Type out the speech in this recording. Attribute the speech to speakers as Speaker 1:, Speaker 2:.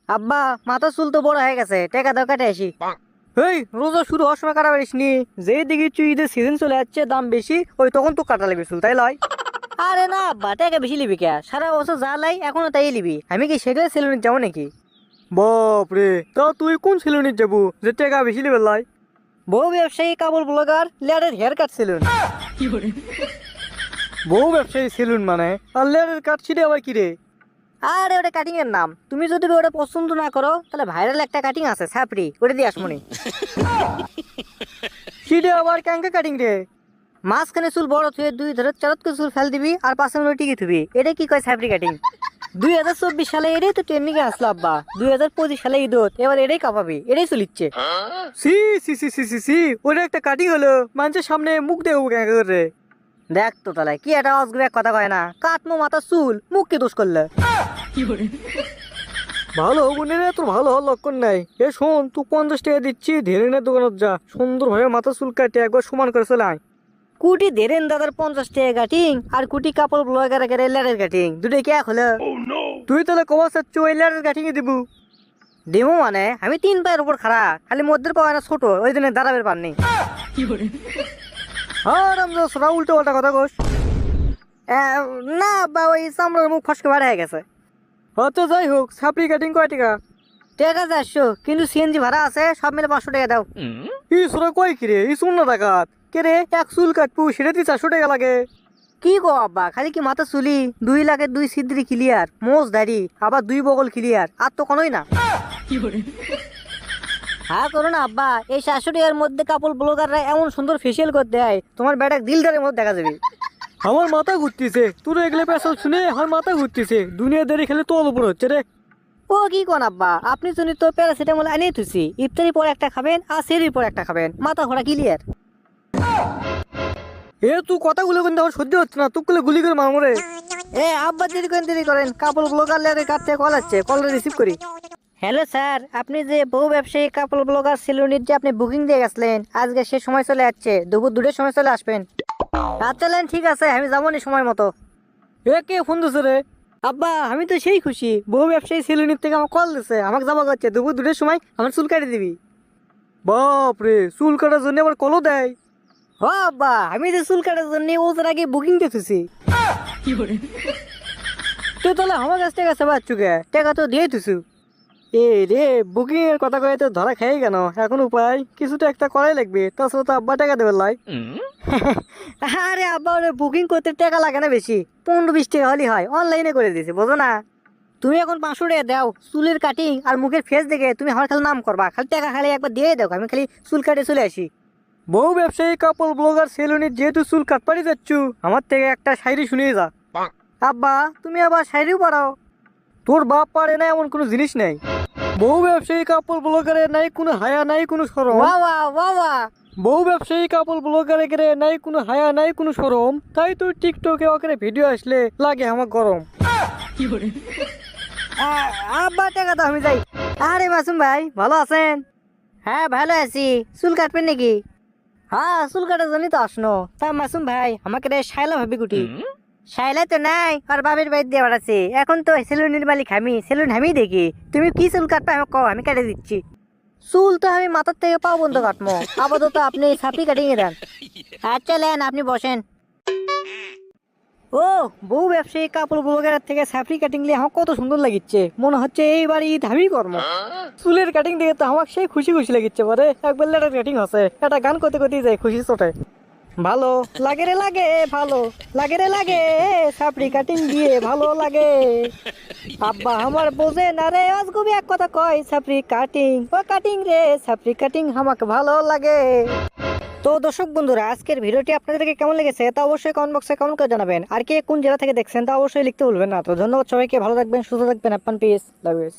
Speaker 1: আব্বা মাথা চুল তো বড় হয়ে গেছে, টাকা দাও কাটে আসি। এই রোজা শুরু হওয়ার সময় কাটা পারিস নি? যেই দিকে তুই ঈদের সিজন চলে যাচ্ছে, দাম বেশি, ওই তখন তো কাটা লাগবে চুল, তাই লয়? আরে না আব্বা, টাকা বেশি লিবি কে? সারা বছর যা লাই এখনো তাই লিবি। আমি কি সেগুলো সেলুনে যাবো নাকি? বাপ রে, তা তুই কোন সেলুনে যাবো যে টাকা বেশি লিবে লাই? বউ ব্যবসায়ী, কাপড় ব্লগার, লেয়ারের হেয়ার কাট সেলুন। বউ ব্যবসায়ী সেলুন মানে আর লেয়ারের কাট ছিঁড়ে আবার কি রে? আরে ওটা কাটিং এর নাম। তুমি যদি ওটা পছন্দ না করো তাহলে ভাইরাল একটা কাটিং আছে ছাপড়ি, ওটা দিয়ে আসমনি। ছিঁড়ে আবার ক্যাঙ্কা কাটিং রে? মাঝখানে চুল বড় থুয়ে দুই ধরে চারত করে চুল ফেল দিবি আর পাশে টিকে থুবি, এটা কি কয় ছাপড়ি কাটিং? 2024 সালে এটাই তো ট্রেন্ডিং এ আসলো আব্বা। 2025 সালে ঈদত এবার এটাই কাঁপাবি, এটাই চলিচ্ছে। সি সি সি সি সি সি, ওটা একটা কাটিং হলো, মানুষের সামনে মুখ দেবো কেন করে? দেখ তো তাহলে কি একটা অজগব এক কথা কয় না, কাটমো মাথা চুল, মুখ কি দোষ করলে? ভালো বোনের তোর ভালো হওয়ার লক্ষণ নাই। এ শোন, তুই 50 টাকা দিচ্ছি, ধেরেনের দোকানত যা, সুন্দর ভাবে মাথা চুল কাটে একবার সমান করে চলে আয়। কুটি ধেরেন দাদার 50 টাকা কাটিং আর কুটি কাপড় ব্লগার লেয়ারের কাটিং, দুটোই কে হলো? তুই তাহলে কবা চাচ্ছ ওই লেয়ারের কাটিং এ দিব? দেবো মানে আমি 3 পায়ের উপর খাড়া, খালি মধ্যের পাওয়া না ছোট, ওই জন্য দাঁড়াবের পার নেই। আর আমরা সরা উল্টো পাল্টা কথা কোস। না বা ওই চামড়ার মুখ ফসকে বাড়া হয়ে গেছে। আচ্ছা যাই হোক, ছাপড়ি কাটিং কয় টাকা? টাকা 400, কিন্তু সিএনজি ভাড়া আছে, সব মিলে 500 টাকা দাও। ই সোরা কয় কি রে, ই শূন্য টাকাত কে রে? এক চুল কাটবো সেটাতে 400 টাকা লাগে? কি গো আব্বা, খালি কি মাথা চুলি? 2 লাখের 2 সিদ্রি ক্লিয়ার, মোজ দাড়ি, আবার 2 বগল ক্লিয়ার, আর তো কোনোই না। হ্যাঁ করো না আব্বা, এই 400 টাকার মধ্যে কাপড় ব্লগাররা এমন সুন্দর ফেসিয়াল করে দেয়, তোমার বেটা দিলদারের মধ্যে দেখা যাবে। আমার মাথা ঘুরতেছে তোর এগুলো পেশা শুনে, আমার মাথা ঘুরতেছে, দুনিয়াদারি খেলে তোর উপর হচ্ছে রে। ও কি কোন আব্বা, আপনি শুনি তো প্যারাসিটামল আনিয়ে তুছি, ইফতারি পর একটা খাবেন আর সেরির পর একটা খাবেন, মাথা ঘোরা ক্লিয়ার। এ তুই কথাগুলো কিন্তু আমার সহ্য হচ্ছে না, তুকলে গুলি করে মামরে। এ আব্বা দেরি করেন, কাপড় ব্লগার লেয়ারের কাছ থেকে কল আসছে, কলটা রিসিভ করি। হ্যালো স্যার, আপনি যে বহু ব্যবসায়ী কাপড় ব্লগার সেলুনের যে আপনি বুকিং দিয়ে গেছিলেন, আজকে সে সময় চলে যাচ্ছে, দুপুর 2টার সময় চলে আসবেন। আচ্ছা ঠিক আছে, আমি যাবো নি সময় মতো। এ কে ফোন দিছে রে? আব্বা আমি তো সেই খুশি, বহু ব্যবসায়ী সেলুনের থেকে আমার কল দিছে, আমাকে যাবো করছে, দুপুর 2টার সময় আমার চুল কাটি দিবি। বাপ রে, চুল কাটার জন্য আবার কলও দেয়? হ আব্বা, আমি যে চুল কাটার জন্য ওদের আগে বুকিং দিতেছি। তুই তাহলে আমার কাছ থেকে আছে বাচ্চুকে, টাকা তো দিয়ে দিছু। এ রে, বুকিং এর কথা কয়ে তো ধরা খাই কেন? এখন উপায় কিছু তো একটা করাই লাগবে, তাছাড়া তো আব্বা টাকা দেবে লাই। আরে আব্বা, ওরে বুকিং করতে টাকা লাগে না বেশি, 15-20 টাকা হলেই হয়, অনলাইনে করে দিয়েছি, বোঝো না? তুমি এখন 500 টাকা দাও, চুলের কাটিং আর মুখের ফেস দেখে তুমি আমার খালি নাম করবা, খালি টাকা খালি একবার দিয়ে দাও, আমি খালি চুল কাটে চলে আসি। বহু ব্যবসায়ী কাপড় ব্লগার সেলুনের যেহেতু চুল কাটপাড়ি যাচ্ছ, আমার থেকে একটা শায়রি শুনিয়ে যা। আব্বা তুমি আবার শায়রিও পারাও? তোর বাপ পারে না এমন কোনো জিনিস নেই। বহু ব্যবসায়ী কাপড় ব্লগারের নাই কোনো হায়া, নাই কোনো শরম। বহু ব্যবসায়ী কাপড় ব্লগারের নাই কোনো হায়া, নাই কোনো শরম, তাই তুই টিকটকে ওখানে ভিডিও আসলে লাগে আমার গরম। আব্বা টাকা দাও, আমি যাই। আরে মাসুম ভাই ভালো আছেন? হ্যাঁ ভালো আছি। চুল কাটবেন নাকি? হ্যাঁ চুল কাটার জন্যই তো আসনো। তা মাসুম ভাই আমাকে রে শায়লা ভাবি কুটি? শায়লা তো নাই, আর বাবের বাড়ি দিয়ে বাড়াচ্ছে, এখন তো সেলুনের মালিক আমি, সেলুন আমি দেখি। তুমি কি চুল কাটবে আমাকে কও, আমি কেটে দিচ্ছি। চুল তো আমি মাথার থেকে পাও বন্ধ কাটবো, আপাতত আপনি ছাপড়ি কাটিয়ে দেন। আচ্ছা লেন, আপনি বসেন। ও, বহু ব্যবসায়ী কাপড় ব্লগারের থেকে ছাপড়ি কাটিং নিয়ে আমার কত সুন্দর লাগিচ্ছে, মনে হচ্ছে এইবার ঈদ আমি কর্ম। চুলের কাটিং দেখে তো আমার সেই খুশি খুশি লাগিচ্ছে, পরে একবার লেটার কাটিং আছে, একটা গান করতে করতে যায় খুশি চোটে। ভালো লাগে রে লাগে, ভালো লাগে রে লাগে, ছাপড়ি কাটিং দিয়ে ভালো লাগে। আব্বা আমার বোঝে না রে, আজগুবি এক কথা কয়, ছাপড়ি কাটিং ও কাটিং রে, ছাপড়ি কাটিং আমাকে ভালো লাগে। তো দর্শক বন্ধুরা, আজকের ভিডিওটি আপনাদেরকে কেমন লেগেছে তা অবশ্যই কমেন্ট বক্সে কমেন্ট করে জানাবেন, আর কে কোন জেলা থেকে দেখছেন তা অবশ্যই লিখতে ভুলবেন না। তো ধন্যবাদ সবাইকে, ভালো থাকবেন, সুস্থ থাকবেন, আপনার পিস, লাভ ইউ।